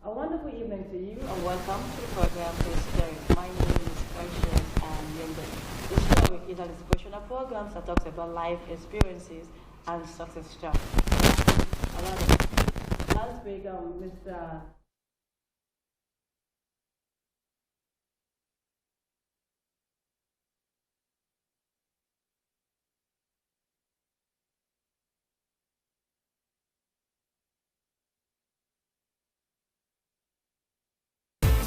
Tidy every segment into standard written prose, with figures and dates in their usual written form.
A wonderful evening to you and welcome to the program Story. My name is Precious and Yembe. The Story is an inspirational program that talks about life experiences and success stories. Last week, Mr.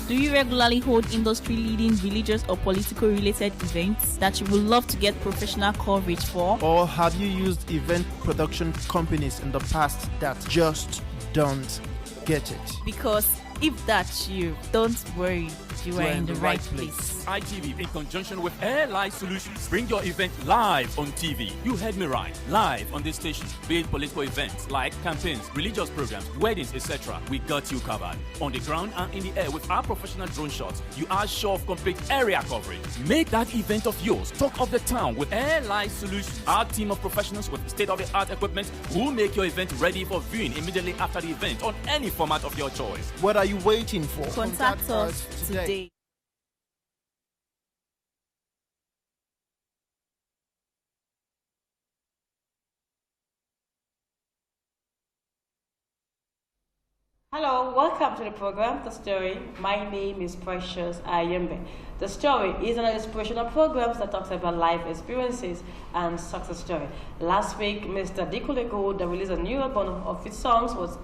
Do you regularly hold industry-leading religious or political-related events that you would love to get professional coverage for? Or have you used event production companies in the past that just don't get it? Because if that's you, don't worry, you are in the right place. ITV, in conjunction with Airline Solutions, bring your event live on TV. You heard me right, live on this station. Be it political events like campaigns, religious programs, weddings, etc. We got you covered. On the ground and in the air with our professional drone shots, you are sure of complete area coverage. Make that event of yours talk of the town with Airline Solutions. Our team of professionals with state-of-the-art equipment will make your event ready for viewing immediately after the event on any format of your choice. What are you waiting for? Contact us today. Hello, welcome to the program, The Story. My name is Precious Ayembe. The Story is an inspirational program that talks about life experiences and success story. Last week, Mr. Dikulego, that released a new album of his songs, was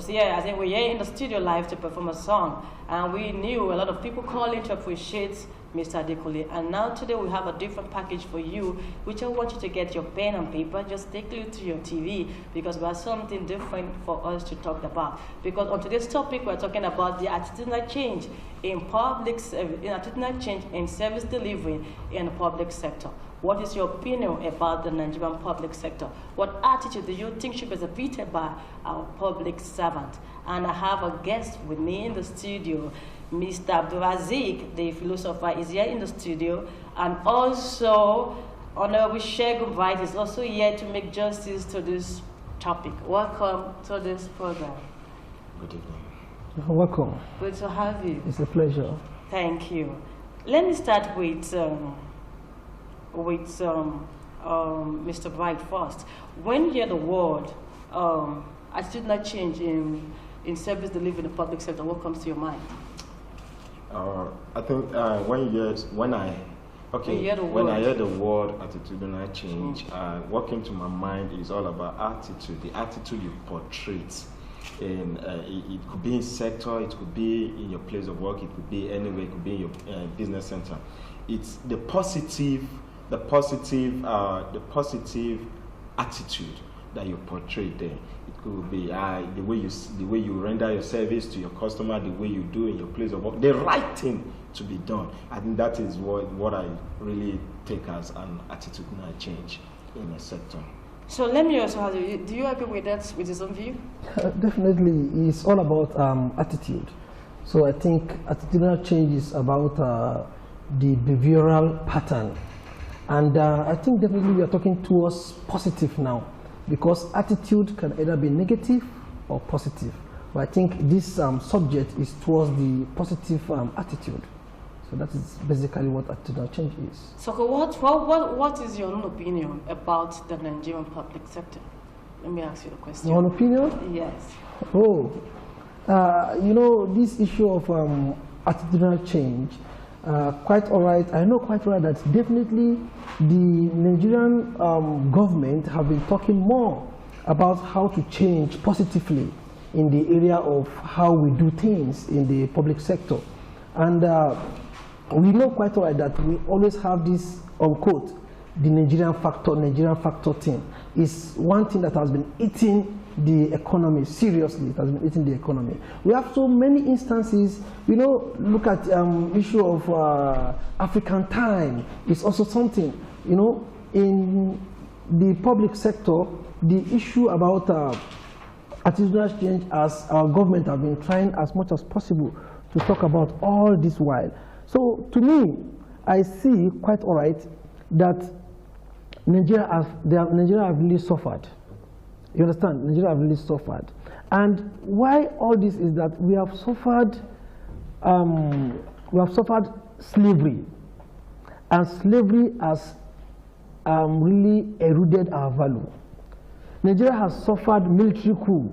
here. I think we're here in the studio live to perform a song, and we knew a lot of people calling to appreciate Mr. Adekule. And now today we have a different package for you, which I want you to get your pen and paper, just take it to your TV, because we have something different for us to talk about. Because on today's topic, we're talking about the attitudinal change in attitudinal change in service delivery in the public sector. What is your opinion about the Nigerian public sector? What attitude do you think should be exhibited by our public servant? And I have a guest with me in the studio. Mr. Abdurazik, the philosopher, is here in the studio, and also Honorable Shegun Bright is also here to make justice to this topic. Welcome to this program. Good evening. Welcome. Good to have you. It's a pleasure. Thank you. Let me start with Mr. Bright first. When you hear the word attitudinal change in service delivery in the public sector, what comes to your mind? I think when I hear the word attitudinal change, what came to my mind is all about attitude, the attitude you portray. It could be in sector, it could be in your place of work, it could be anywhere, it could be in your business center. It's the positive attitude that you portray there. It could be the way you render your service to your customer, the way you do in your place of work, the right thing to be done. I think that is what I really take as an attitudinal change in a sector. So let me also ask you, do you agree with that, with his own view? Definitely, it's all about attitude. So I think attitudinal change is about the behavioral pattern. And I think definitely we are talking towards positive now, because attitude can either be negative or positive. But I think this subject is towards the positive attitude. So that is basically what attitudinal change is. So what is your own opinion about the Nigerian public sector? Let me ask you the question. Your own opinion? Yes. Oh, this issue of attitudinal change, quite all right. I know quite right that definitely the Nigerian government have been talking more about how to change positively in the area of how we do things in the public sector. And we know quite all right that we always have this, unquote, the Nigerian factor thing. Is one thing that has been eating the economy seriously. It has been eating the economy. We have so many instances. Look at issue of African time. It's also something. In the public sector, the issue about attitudinal change, as our government have been trying as much as possible to talk about all this while. So to me, I see quite all right that Nigeria have really suffered. You understand? Nigeria have really suffered. And why all this is that we have suffered slavery, and slavery has really eroded our value. Nigeria has suffered military coup.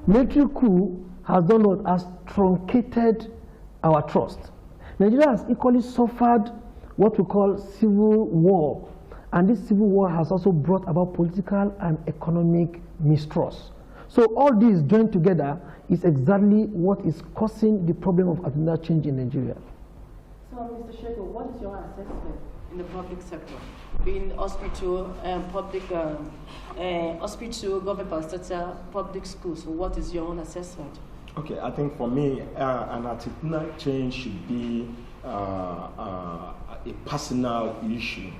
Military coup has done what? Has truncated our trust. Nigeria has equally suffered what we call civil war, and this civil war has also brought about political and economic mistrust. So all these joined together is exactly what is causing the problem of attitudinal change in Nigeria. So, Mr. Sheko, what is your assessment in the public sector, being hospital, hospital, government parastatal, public schools? So what is your own assessment? Okay, I think for me, an attitudinal change should be a personal issue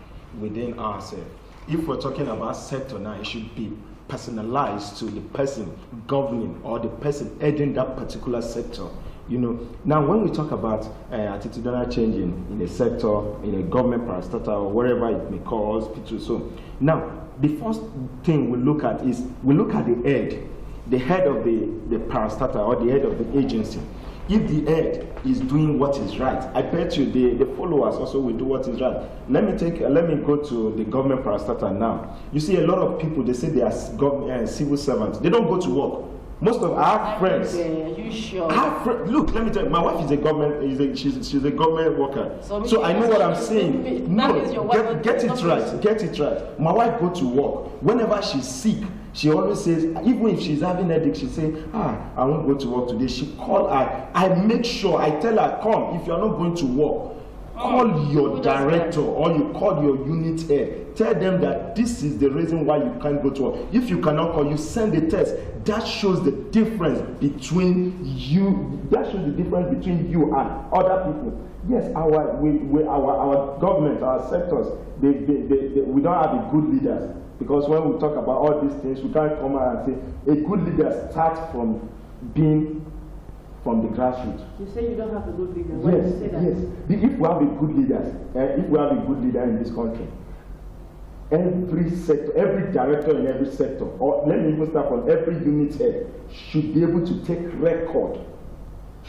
within ourselves. If we're talking about sector now, it should be personalized to the person governing or the person heading that particular sector. You know, now when we talk about attitudinal change in a sector, in a government parastatal or wherever it may call hospital, so now the first thing we look at is we look at the head of the parastatal or the head of the agency. If the head is doing what is right, I bet you the followers also will do what is right. Let me go to the government parastatal now. You see a lot of people, they say they are civil servants. They don't go to work. Most of our friends. Are you sure? Look, let me tell you, my wife is a government. She's a government worker. So I know what I'm saying. No, get it right. Get it right. My wife go to work. Whenever she's sick, she always says, even if she's having a headache, she say, I won't go to work today. She call her. I make sure, I tell her, come, if you're not going to work, call your director or you call your unit head. Tell them that this is the reason why you can't go to work. If you cannot call, you send a text. That shows the difference between you. That shows the difference between you and other people. Yes, our government, our sectors, we don't have a good leaders. Because when we talk about all these things, we can't come out and say a good leader starts from being from the grassroots. You say you don't have a good leader. Why do you say that? Yes. If we have a good leader, if we have a good leader in this country, every sector, every director in every sector, or let me even start from every unit head, should be able to take record.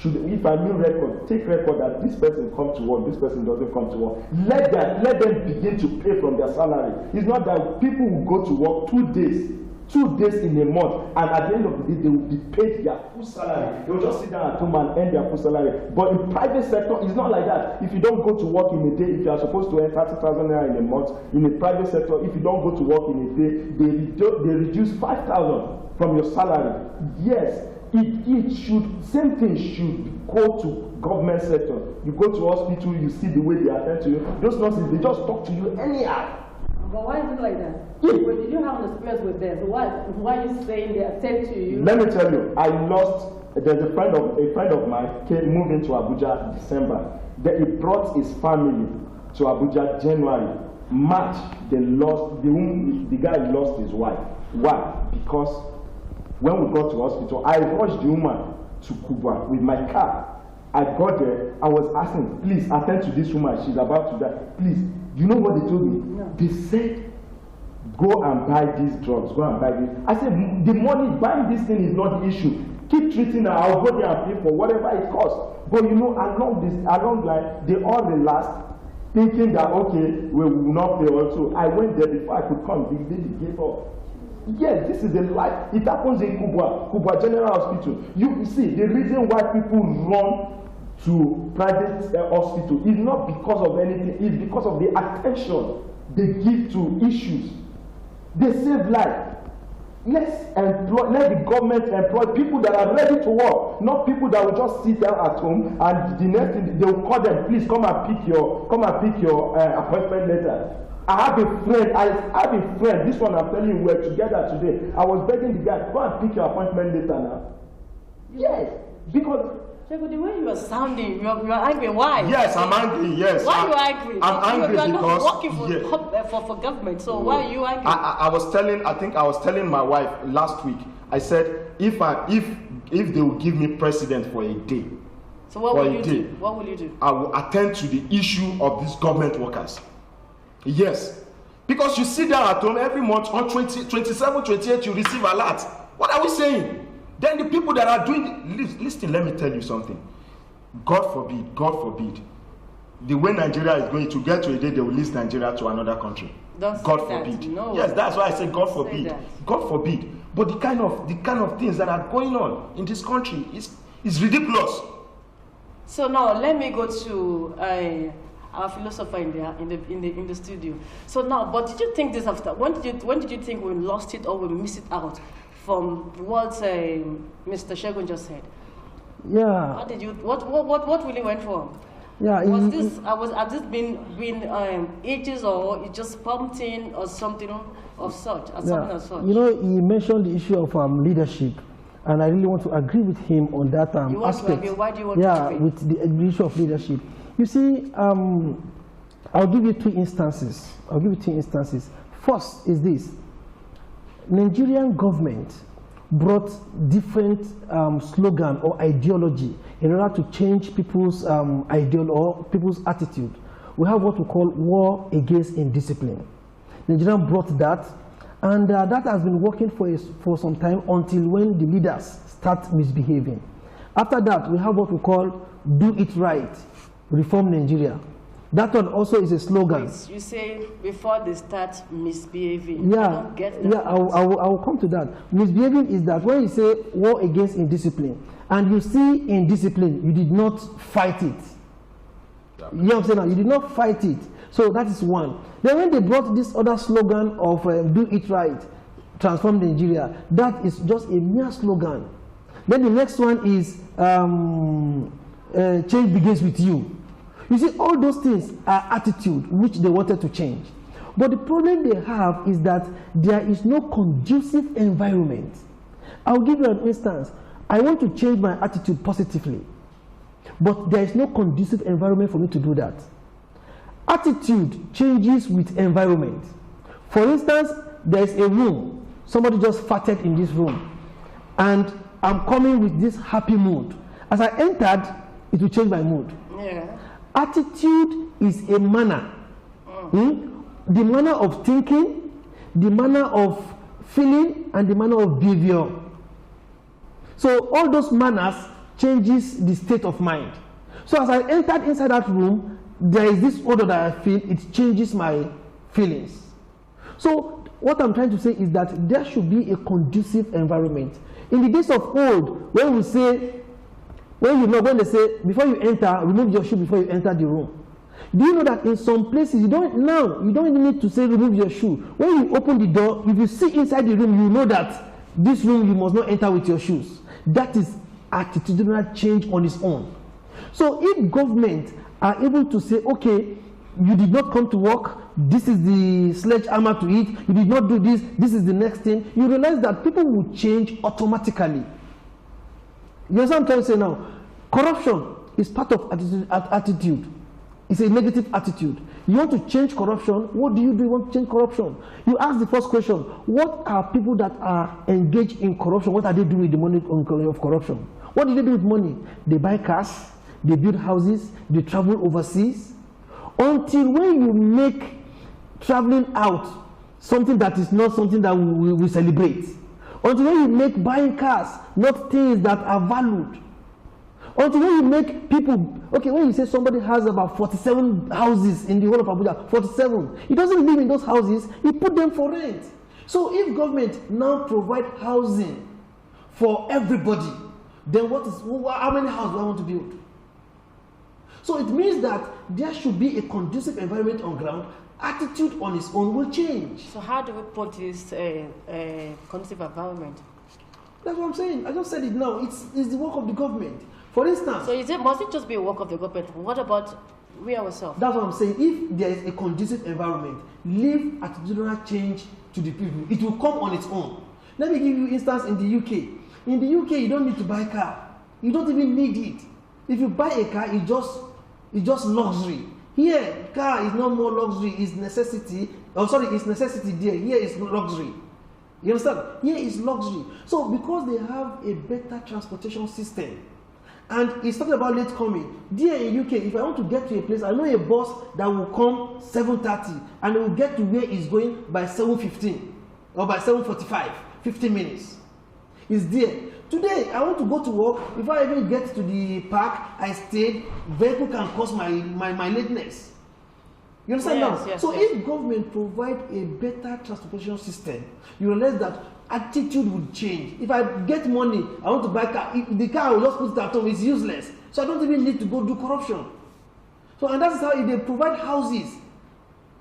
If I mean record, take record that this person comes to work, this person doesn't come to work. Let them begin to pay from their salary. It's not that people will go to work 2 days in a month, and at the end of the day, they will be paid their full salary. They will just sit down at home and earn their full salary. But in private sector, it's not like that. If you don't go to work in a day, if you are supposed to earn 30,000 naira in a month, in a private sector, if you don't go to work in a day, they reduce 5,000 from your salary. Yes. It should, same thing should go to government sector. You go to hospital, you see the way they attend to you. Those nurses, they just talk to you anyhow. But why is it like that? Well, did you have an experience with them? So why are you saying they attend to you? Let me tell you, there's a friend of mine moved into Abuja in December. Then he brought his family to Abuja January. March, the guy lost his wife. Why? Because when we got to hospital, I rushed the woman to Kubwa with my car. I got there, I was asking, please attend to this woman, she's about to die. Please, you know what they told me? No. They said, go and buy these drugs, go and buy this. I said, the money, buying this thing is not the issue. Keep treating her, I'll go there and pay for whatever it costs. But you know, along line, they all relaxed, thinking that, okay, we will not pay also. I went there before I could come, the lady gave up. Yes, this is the life. It happens in Kubwa General Hospital. You see, the reason why people run to private hospital is not because of anything, it's because of the attention they give to issues. They save life. Let the government employ people that are ready to work, not people that will just sit down at home and the next thing they will call them, please come and pick your appointment letter. I have a friend, this one I'm telling you, we're together today. I was begging the guy, go and pick your appointment later now. Yes, because Sheko, the way you are sounding, you are angry. Why? Yes, I'm angry. Yes. Why are you angry? I'm angry because not working for government. So why are you angry? I was telling my wife last week. I said if they will give me president for a day. So what will you do? What will you do? I will attend to the issue of these government workers. Yes, because you sit down at home every month on 27, 28, you receive a lot. What are we saying? Then the people that are doing, listen, let me tell you something. God forbid, the way Nigeria is going to get to a day they will lease Nigeria to another country. God forbid. No. Yes, that's why I say God forbid. God forbid. But the kind of things that are going on in this country is ridiculous. So now let me go to our philosopher in the studio. So now, but did you think this after? When did you think we lost it or we missed it out from what Mr. Shegun just said? Yeah. What really went wrong? Yeah. Has this been ages, or it just prompting or something of such? Something of such? You know, he mentioned the issue of leadership, and I really want to agree with him on that aspect. Why do you want to agree? With the issue of leadership. You see, I'll give you two instances. First is this: Nigerian government brought different slogan or ideology in order to change people's ideal or people's attitude. We have what we call war against indiscipline. Nigeria brought that, and that has been working for some time until when the leaders start misbehaving. After that, we have what we call do it right, reform Nigeria. That one also is a slogan. Wait, you say before they start misbehaving. Yeah, I don't get that. Yeah, I will come to that. Misbehaving is that when you say war against indiscipline, and you see indiscipline, you did not fight it. Yeah. You know what I'm saying now? You did not fight it. So that is one. Then when they brought this other slogan of do it right, transform Nigeria, that is just a mere slogan. Then the next one is change begins with you. You see, all those things are attitude which they wanted to change. But the problem they have is that there is no conducive environment. I'll give you an instance. I want to change my attitude positively, but there is no conducive environment for me to do that. Attitude changes with environment. For instance, there is a room. Somebody just farted in this room, and I'm coming with this happy mood. As I entered, it will change my mood. Yeah. Attitude is a manner. The manner of thinking, the manner of feeling, and the manner of behavior. So all those manners changes the state of mind. So as I entered inside that room, there is this odor that I feel, it changes my feelings. So what I'm trying to say is that there should be a conducive environment. In the days of old, when they say, before you enter, remove your shoe before you enter the room. Do you know that in some places, you don't even need to say remove your shoe. When you open the door, if you see inside the room, you know that this room you must not enter with your shoes. That is attitudinal change on its own. So if government are able to say, okay, you did not come to work, this is the sledgehammer to it, you did not do this, this is the next thing, you realize that people will change automatically. You understand what I'm trying to say now? Corruption is part of attitude. It's a negative attitude. You want to change corruption, what do? You want to change corruption? You ask the first question, what are people that are engaged in corruption, what are they doing with the money of corruption? What do they do with money? They buy cars, they build houses, they travel overseas. Until when you make traveling out something that is not something that we celebrate. Until when you make buying cars not things that are valued. Until when you make people, okay, when you say somebody has about 47 houses in the whole of Abuja, 47, he doesn't live in those houses, he put them for rent. So if government now provide housing for everybody, then how many houses do I want to build? So it means that there should be a conducive environment on ground. Attitude on its own will change. So how do we put this conducive environment? That's what I'm saying. I just said it now. It's the work of the government. For instance. So must it just be a work of the government? What about we ourselves? That's what I'm saying. If there is a conducive environment, leave attitudinal change to the people. It will come on its own. Let me give you an instance in the UK. In the UK, you don't need to buy a car. You don't even need it. If you buy a car, it's just luxury. Here, car is not more luxury, it's necessity. Oh, sorry, it's necessity there. Here is luxury. You understand? Here is luxury. So because they have a better transportation system, and it's talking about late coming. There in UK, if I want to get to a place, I know a bus that will come 7:30 and it will get to where it's going by 7:15 or by 7:45, 15 minutes. It's there. Today, I want to go to work. Before I even get to the park, I stayed. Vehicle can cause my lateness. You understand now? Yes, so yes. if government provide a better transportation system, you realize that attitude would change. If I get money, I want to buy a car. If the car I will just put it at home, it's useless. So I don't even need to go do corruption. So and that's how if they provide houses,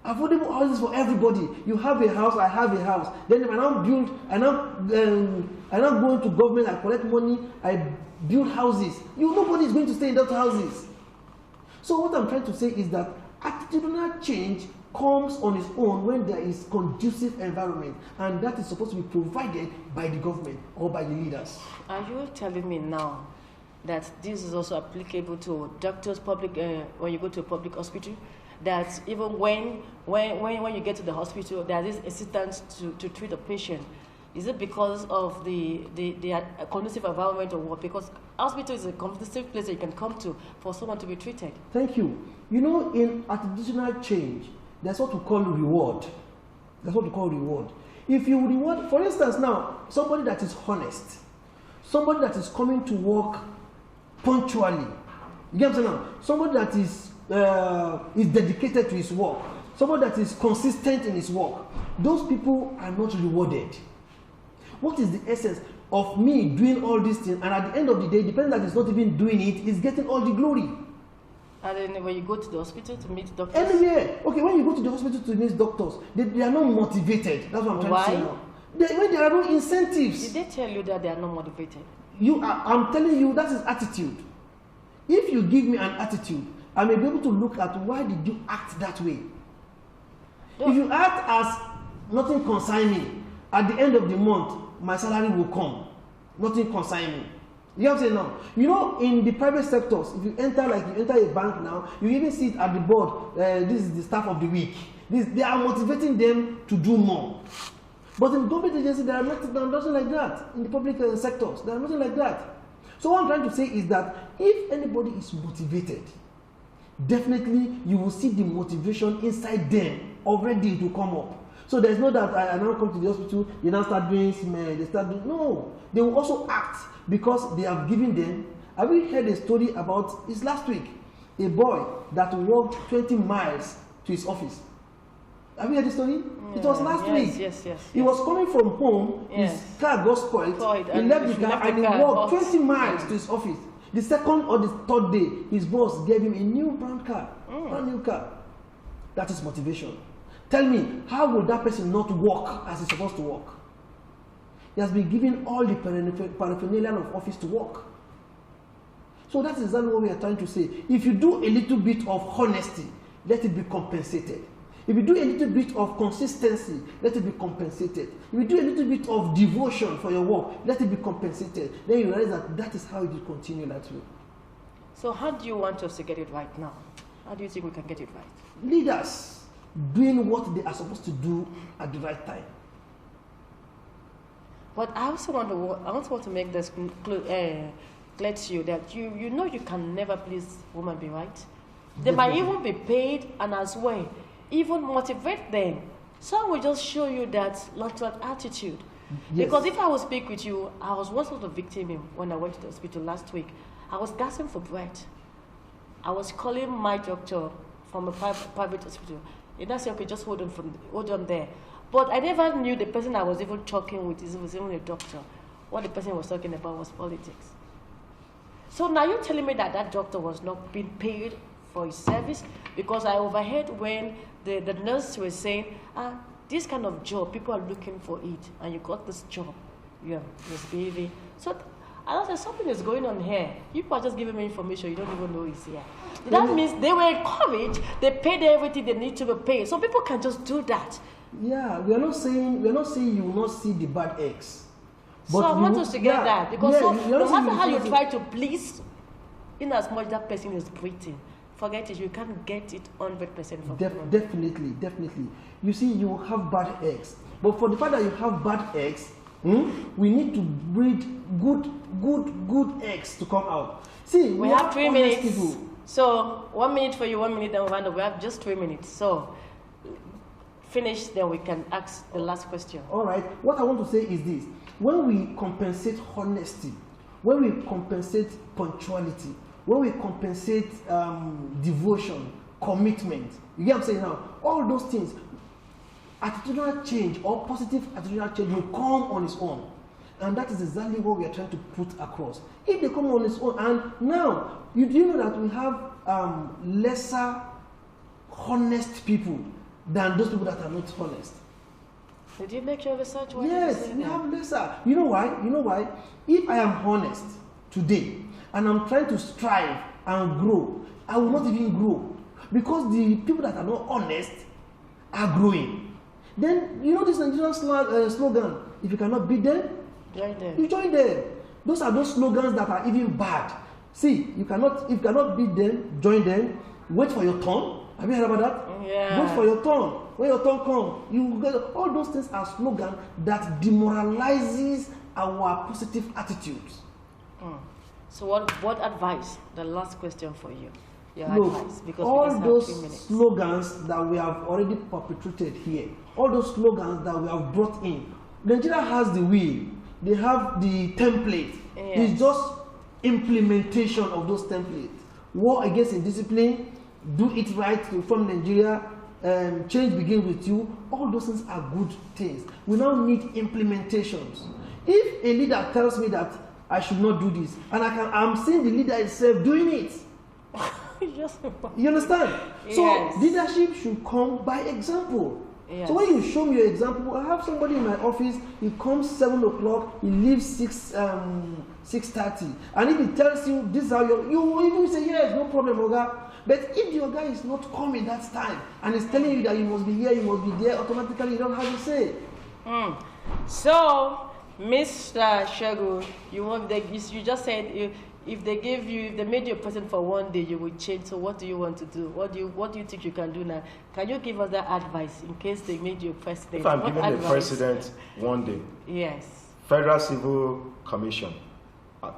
affordable houses for everybody. You have a house, I have a house. Then if I now build, I now go into government, I collect money, I build houses. Nobody is going to stay in those houses. So what I'm trying to say is that attitudinal change comes on its own when there is conducive environment, and that is supposed to be provided by the government or by the leaders. Are you telling me now that this is also applicable to doctors, public when you go to a public hospital? That even when you get to the hospital, there is assistance to treat a patient. Is it because of the conducive environment or what? Because hospital is a conducive place that you can come to for someone to be treated. Thank you. You know, in attitudinal change, that's what we call reward. That's what we call reward. If you reward, for instance, now, somebody that is honest, somebody that is coming to work punctually, you get what I'm saying now? Somebody that is dedicated to his work, somebody that is consistent in his work, those people are not rewarded. What is the essence of me doing all these things, and at the end of the day, the person that is not even doing it is getting all the glory? And then when you go to the hospital to meet doctors? Anywhere. Okay, when you go to the hospital to meet doctors, they are not motivated. That's what I'm trying to say now. When there are no incentives. Did they tell you that they are not motivated? I'm telling you, that is attitude. If you give me an attitude, I may be able to look at why did you act that way. If you act as nothing concern me, at the end of the month, my salary will come. Nothing concern me. You know what I'm saying now? You know, in the private sectors, if you enter a bank now, you even see it at the board, this is the staff of the week. They are motivating them to do more. But in government agencies, there are nothing like that. In the public sectors, there are nothing like that. So what I'm trying to say is that if anybody is motivated, definitely you will see the motivation inside them already to come up. So there's no that I now come to the hospital, they now start doing no. They will also act because they have given them. Have you heard a story about, it's last week, a boy that walked 20 miles to his office? Have you heard the story? Yeah, it was last week. Yes. He was coming from home, his car got spoiled, he left the car and he walked 20 miles to his office. The second or the third day, his boss gave him a new brand new car. That is motivation. Tell me, how will that person not work as he's supposed to work? He has been given all the paraphernalia of office to work. So that's exactly what we are trying to say. If you do a little bit of honesty, let it be compensated. If you do a little bit of consistency, let it be compensated. If you do a little bit of devotion for your work, let it be compensated. Then you realize that is how it will continue that way. So how do you want us to get it right now? How do you think we can get it right? Leaders doing what they are supposed to do at the right time. But I also want to make this clear to you that you know you can never please women, be right? They might even be paid and as well, even motivate them. So I will just show you that lateral attitude. Yes. Because if I will speak with you, I was once of the victim when I went to the hospital last week. I was gasping for breath. I was calling my doctor from a private hospital. And I said, okay, just hold on there. But I never knew the person I was even talking with was even a doctor. What the person was talking about was politics. So now you're telling me that that doctor was not being paid for his service? Because I overheard when the nurse was saying, this kind of job, people are looking for it, and you got this job. Yeah, misbehaving. So I said, something is going on here. People are just giving me information you don't even know is here. That means they were encouraged, they paid everything they need to be paid. So people can just do that. Yeah, we are not saying you will not see the bad eggs. But so I want us to get that. Because no matter how you try to please, in as much that person is breathing, forget it, you can't get it 100% from Definitely. You see, you will have bad eggs. But for the fact that you have bad eggs, we need to breed good eggs to come out. See, we have 3 minutes. People. So 1 minute for you, 1 minute, then we have just 3 minutes. So finish, then we can ask the last question. All right. What I want to say is this. When we compensate honesty, when we compensate punctuality, when we compensate devotion, commitment, you get what I'm saying now? All those things, attitudinal change or positive attitudinal change will come on its own. And that is exactly what we are trying to put across. If they come on its own, and now, do you know that we have lesser honest people than those people that are not honest? Did you make your research? Yes, we have lesser. You know why? You know why? If I am honest today and I'm trying to strive and grow, I will not even grow because the people that are not honest are growing. Then you know this Nigerian slogan: if you cannot beat them, join them. You join them. Those are those slogans that are even bad. See, if you cannot beat them, join them. Wait for your turn. Have you heard about that? Yeah. Wait for your turn. When your turn comes, you get all those things are slogans that demoralizes our positive attitudes. So what advice? The last question for you. Your Look, advice, because all those slogans that we have already perpetrated here, all those slogans that we have brought in, Nigeria has the will. They have the template. Yes. It's just implementation of those templates. War against indiscipline, do it right to reform Nigeria, change begins with you. All those things are good things. We now need implementations. If a leader tells me that I should not do this, and I'm seeing the leader itself doing it, you understand? Yes. So leadership should come by example. Yes. So when you show me your example, I have somebody in my office, he comes 7 o'clock, he leaves 6:30. And if he tells you this is how you will even say, yes, no problem, Oga. But if your guy is not coming that time and is telling you that you must be here, you must be there, automatically you don't have to say. So, Mr. Shegu, you just said if they made you a president for one day, you would change. So what do you want to do? What do you think you can do now? Can you give us that advice in case they made you a president? If I'm given the president one day, yes, Federal Civil Commission,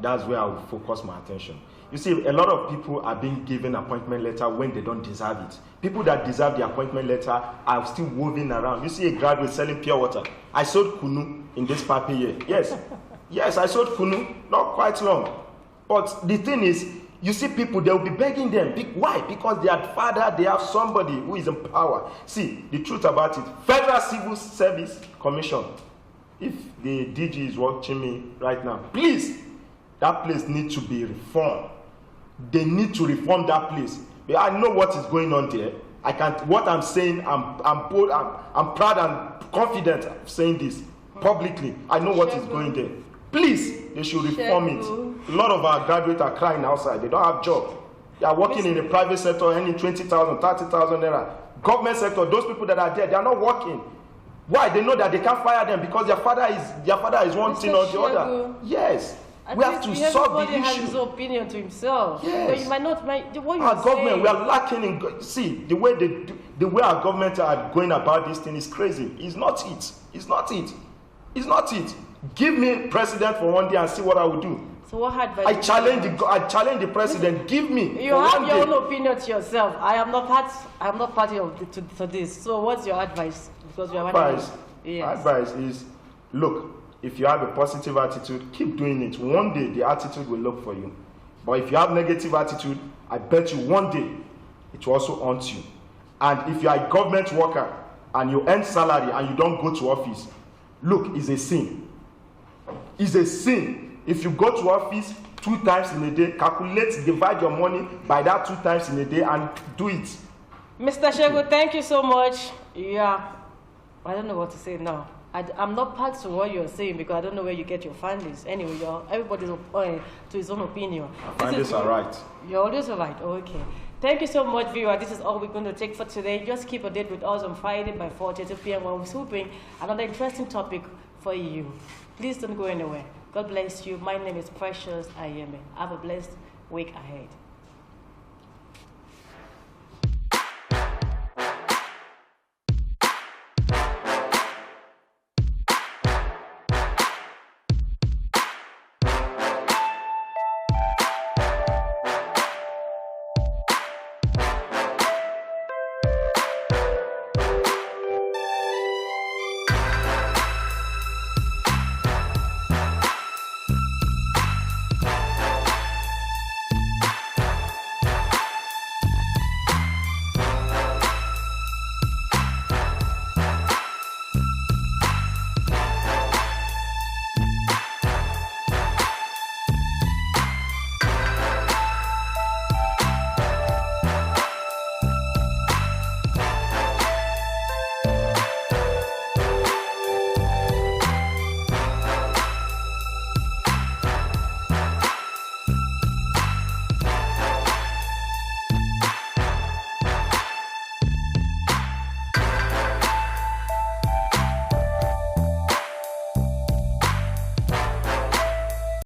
that's where I will focus my attention. You see, a lot of people are being given appointment letter when they don't deserve it. People that deserve the appointment letter are still moving around. You see a graduate selling pure water. I sold kunu in this paper year. Yes, yes, I sold kunu, not quite long. But the thing is, you see people, they'll be begging them. Why? Because their father, they have somebody who is in power. See, the truth about it, Federal Civil Service Commission, if the DG is watching me right now, please, that place needs to be reformed. They need to reform that place. I know what is going on there. I can't. What I'm saying, I'm bold. I'm proud and confident of saying this publicly. I know what is going there. Please, they should reform it. A lot of our graduates are crying outside. They don't have jobs. They are working in the private sector, earning 20,000, 30,000 naira. Government sector, those people that are there, they are not working. Why? They know that they can't fire them because their father is one thing or the other. Yes. We have to solve the issue. Everybody has his opinion to himself. Yes. But you might not. Our government, we are lacking in. See, the way our government are going about this thing is crazy. It's not it. It's not it. It's not it. Give me president for one day and see what I will do. So what advice? I challenge the president. Give me. You have your own opinion to yourself. I am not party to this. So what's your advice? Because you are advice is, look. If you have a positive attitude, keep doing it. One day, the attitude will look for you. But if you have negative attitude, I bet you one day, it will also haunt you. And if you are a government worker, and you earn salary, and you don't go to office, look, it's a sin. It's a sin. If you go to office 2 times in a day, divide your money by that 2 times in a day, and do it. Mr. Shegu, thank you so much. Yeah, I don't know what to say now. I'm not part to what you're saying because I don't know where you get your findings. Anyway, everybody's to his own opinion. Findings are right. You're always right. Okay. Thank you so much, viewer. This is all we're going to take for today. Just keep a date with us on Friday by 4:30 p.m. when we bring another interesting topic for you. Please don't go anywhere. God bless you. My name is Precious Ayeme. Have a blessed week ahead.